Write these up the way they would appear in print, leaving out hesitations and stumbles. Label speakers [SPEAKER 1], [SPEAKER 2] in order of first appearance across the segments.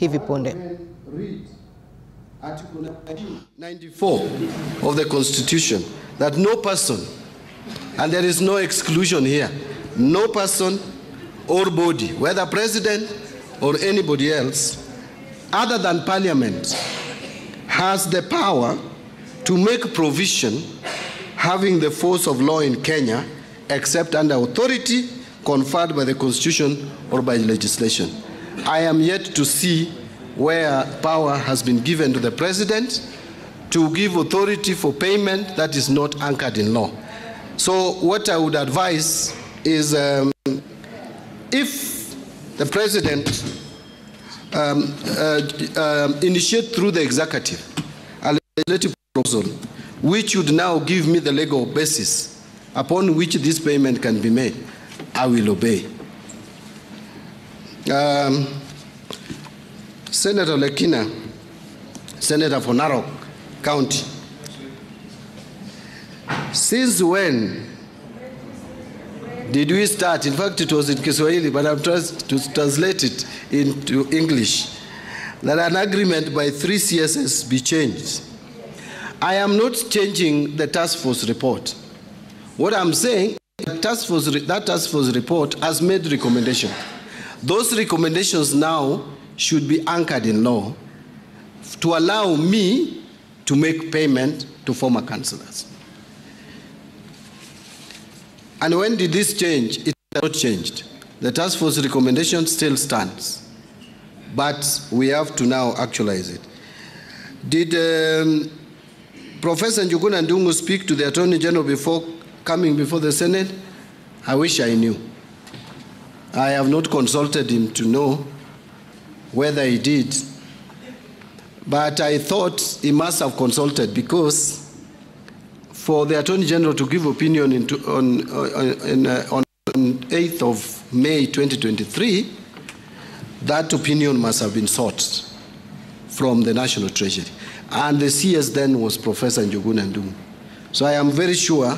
[SPEAKER 1] hivi punde.
[SPEAKER 2] Article 94 of the Constitution that no person, and there is no exclusion here, no person or body, whether president or anybody else, other than Parliament, has the power to make provision having the force of law in Kenya except under authority conferred by the Constitution or by legislation. I am yet to see where power has been given to the president to give authority for payment that is not anchored in law. So what I would advise is if the president initiate through the executive a legislative proposal which would now give me the legal basis upon which this payment can be made, I will obey. Senator Lekina, Senator for Narok County, since when did we start? In fact, it was in Kiswahili, but I'm trying to translate it into English, that an agreement by 3 CSS be changed. I am not changing the task force report. What I'm saying, that task force report has made recommendations. Those recommendations now should be anchored in law to allow me to make payment to former councillors. And when did this change? It has not changed. The task force recommendation still stands, but we have to now actualize it. Did Professor Njuguna Ndung'u speak to the Attorney General before coming before the Senate? I wish I knew. I have not consulted him to know whether he did, but I thought he must have consulted, because for the Attorney General to give opinion on 8th of May 2023, that opinion must have been sought from the National Treasury. And the CS then was Professor Njuguna Ndung'u. So I am very sure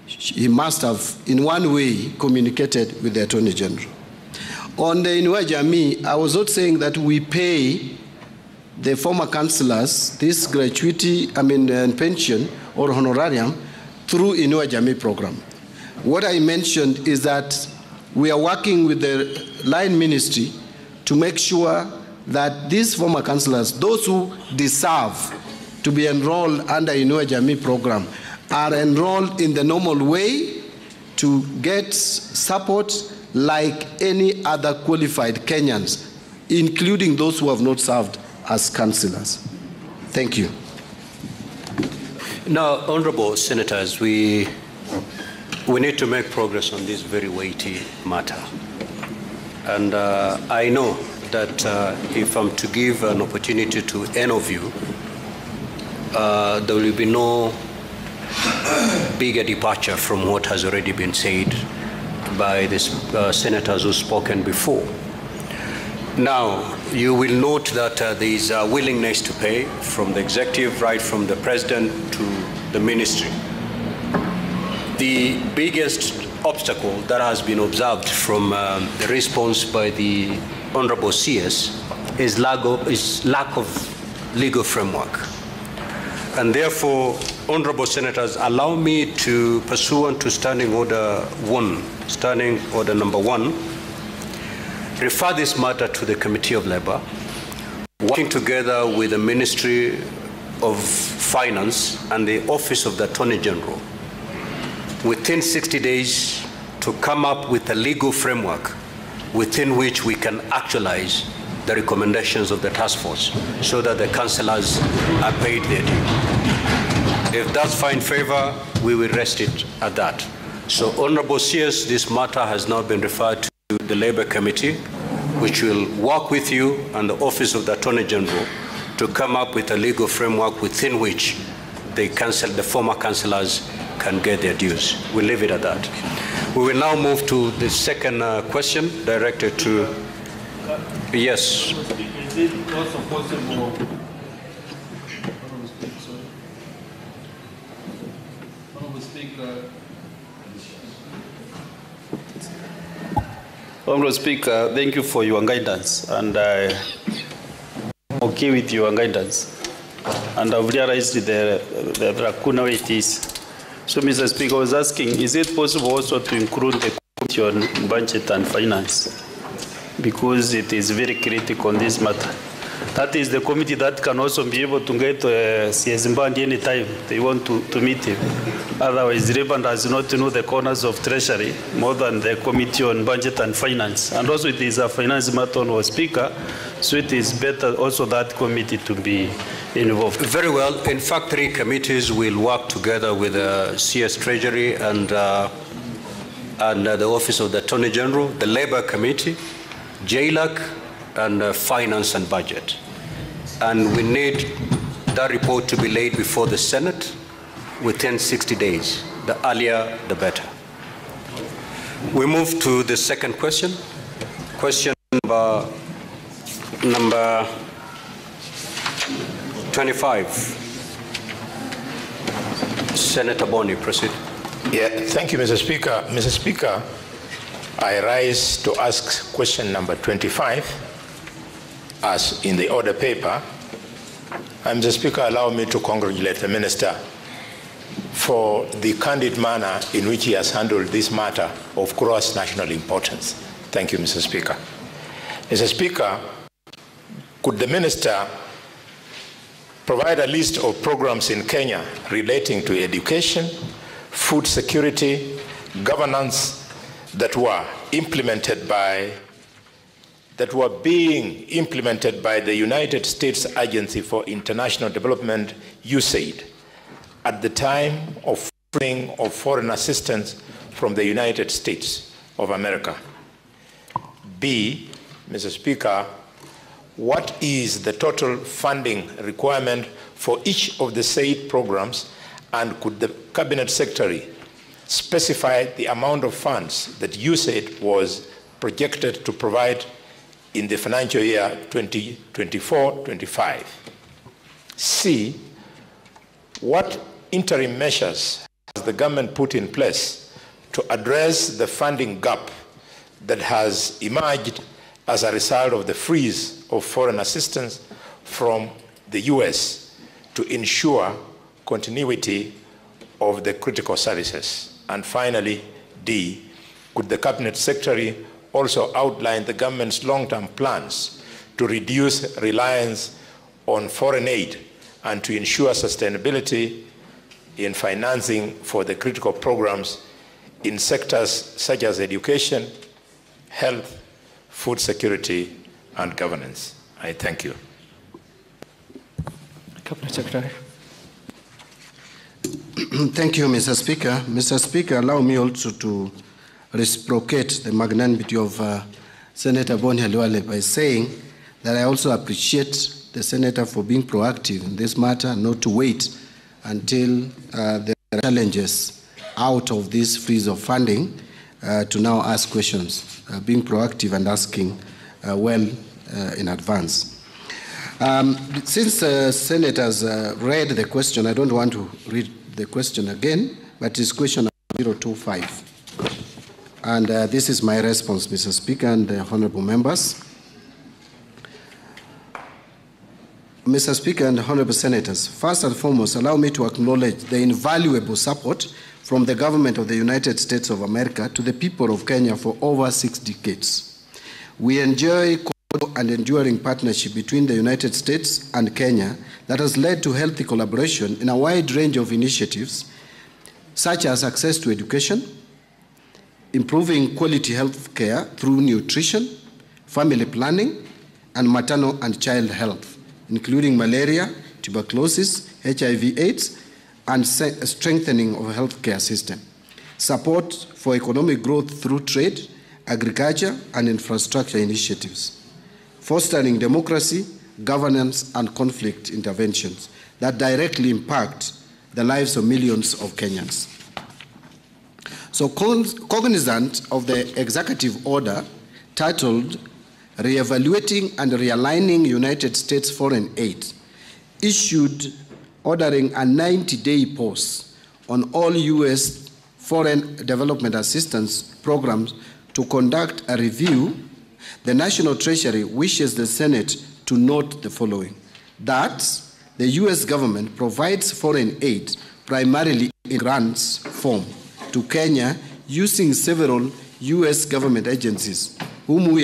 [SPEAKER 2] he must have, in one way, communicated with the Attorney General. On the Inua Jamii, I was not saying that we pay the former councillors this gratuity, pension or honorarium through Inua Jamii program. What I mentioned is that we are working with the line ministry to make sure that these former councillors, those who deserve to be enrolled under Inua Jamii program, are enrolled in the normal way to get support like any other qualified Kenyans, including those who have not served as councillors. Thank you.
[SPEAKER 3] Now, honorable senators, we need to make progress on this very weighty matter. And I know that if I'm to give an opportunity to any of you, there will be no bigger departure from what has already been said by the senators who've spoken before. Now, you will note that there is a willingness to pay from the executive, right from the president to the ministry. The biggest obstacle that has been observed from the response by the Honorable CS is lack of legal framework. And therefore, Honorable Senators, allow me to, pursuant to Standing Order number 1, refer this matter to the Committee of Labour, working together with the Ministry of Finance and the Office of the Attorney General, within 60 days to come up with a legal framework within which we can actualize the recommendations of the task force so that the councillors are paid their due. If that's find favor, we will rest it at that. So, Honorable CS, this matter has now been referred to the Labour Committee, which will work with you and the Office of the Attorney General to come up with a legal framework within which the former councillors can get their dues. We'll leave it at that. We will now move to the second question directed to, yes.
[SPEAKER 4] Is it also possible? Honorable Speaker, thank you for your guidance, and I okay with your guidance, and I've realized the lacuna where it is. So, Mr. Speaker, I was asking, is it possible also to include the Committee on Budget and Finance? Because it is very critical on this matter. That is the committee that can also be able to get CS Mbadi anytime they want to meet him. Otherwise, Reverend does not know the corners of Treasury more than the Committee on Budget and Finance. And also it is a finance matter on our Speaker, so it is better also that committee to be involved.
[SPEAKER 3] Very well. In fact, 3 committees will work together with CS Treasury and the Office of the Attorney General, the Labour Committee, JLAC, and Finance and Budget. And we need that report to be laid before the Senate within 60 days. The earlier, the better. We move to the second question. Question number 25. Senator Boni, proceed.
[SPEAKER 1] Yeah, thank you, Mr. Speaker. Mr. Speaker, I rise to ask question number 25 as in the order paper. And Mr. Speaker, allow me to congratulate the Minister for the candid manner in which he has handled this matter of gross national importance. Thank you, Mr. Speaker. Mr. Speaker, could the Minister provide a list of programs in Kenya relating to education, food security, governance that were being implemented by the United States Agency for International Development, USAID, at the time of funding of foreign assistance from the United States of America? B, Mr. Speaker, what is the total funding requirement for each of the said programs, and could the Cabinet Secretary specify the amount of funds that USAID was projected to provide in the financial year 2024-25? C, what interim measures has the government put in place to address the funding gap that has emerged as a result of the freeze of foreign assistance from the US to ensure continuity of the critical services? And finally, D, could the Cabinet Secretary also outline the government's long-term plans to reduce reliance on foreign aid and to ensure sustainability in financing for the critical programs in sectors such as education, health, food security, and governance? I thank you.
[SPEAKER 5] Cabinet Secretary.
[SPEAKER 2] Thank you, Mr. Speaker. Mr. Speaker, allow me also to reciprocate the magnanimity of Senator Boni Halwale by saying that I also appreciate the Senator for being proactive in this matter, not to wait until there are challenges out of this freeze of funding to now ask questions, being proactive and asking well in advance. Since the senators read the question, I don't want to read the question again, but it's question 025. And this is my response, Mr. Speaker and the honorable members. Mr. Speaker and honorable senators, first and foremost, allow me to acknowledge the invaluable support from the government of the United States of America to the people of Kenya for over 6 decades. We enjoy an enduring partnership between the United States and Kenya that has led to healthy collaboration in a wide range of initiatives, such as access to education, improving quality health care through nutrition, family planning, and maternal and child health, including malaria, tuberculosis, HIV/AIDS, and strengthening of the healthcare system. Support for economic growth through trade, agriculture, and infrastructure initiatives. Fostering democracy, governance, and conflict interventions that directly impact the lives of millions of Kenyans. So, cognizant of the executive order titled Reevaluating and Realigning United States Foreign Aid, issued ordering a 90-day pause on all U.S. foreign development assistance programs to conduct a review, the National Treasury wishes the Senate to note the following: that the US government provides foreign aid primarily in grants form to Kenya using several US government agencies whom we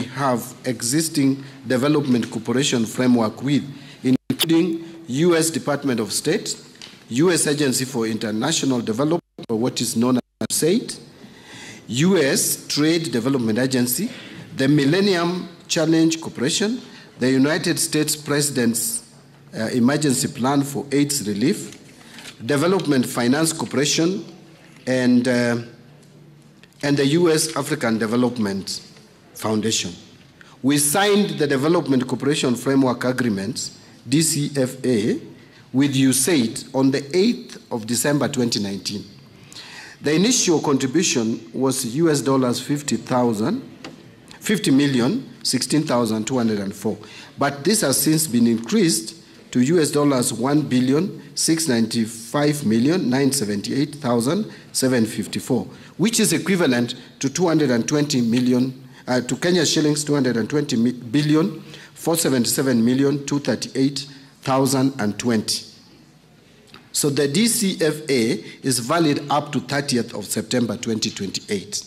[SPEAKER 2] have existing development cooperation framework with, including US Department of State, US Agency for International Development, or what is known as USAID, US Trade Development Agency, the Millennium Challenge Corporation, the United States President's Emergency Plan for AIDS Relief, Development Finance Corporation, and the US African Development Foundation. We signed the Development Cooperation Framework Agreements, DCFA, with USAID on the 8th of December 2019. The initial contribution was $50,016,204, but this has since been increased to $1,695,978,754, which is equivalent to 220 million, to Kenya shillings 220,477,238,020. So the DCFA is valid up to 30th of September 2028.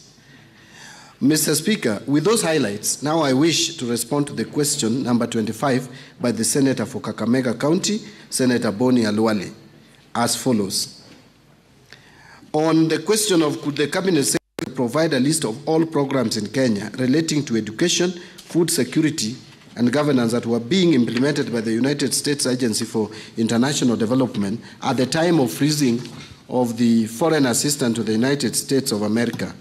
[SPEAKER 2] Mr. Speaker, with those highlights, now I wish to respond to the question number 25 by the Senator for Kakamega County, Senator Boni Alwale, as follows. On the question of could the Cabinet Secretary provide a list of all programs in Kenya relating to education, food security, and governance that were being implemented by the United States Agency for International Development at the time of freezing of the foreign assistance to the United States of America,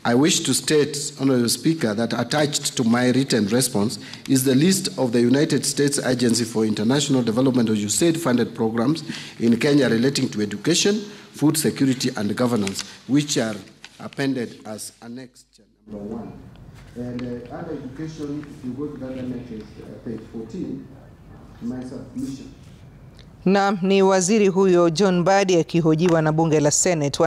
[SPEAKER 2] I wish to state, Honorable Speaker, that attached to my written response is the list of the United States Agency for International Development, or USAID-funded programs in Kenya relating to education, food security, and governance, which are appended as Annex number 1. And other education, if you go to that annex, page 14, my submission.
[SPEAKER 5] Naam, ni waziri huyo John Mbadi akihojiwa na bunge la Senate.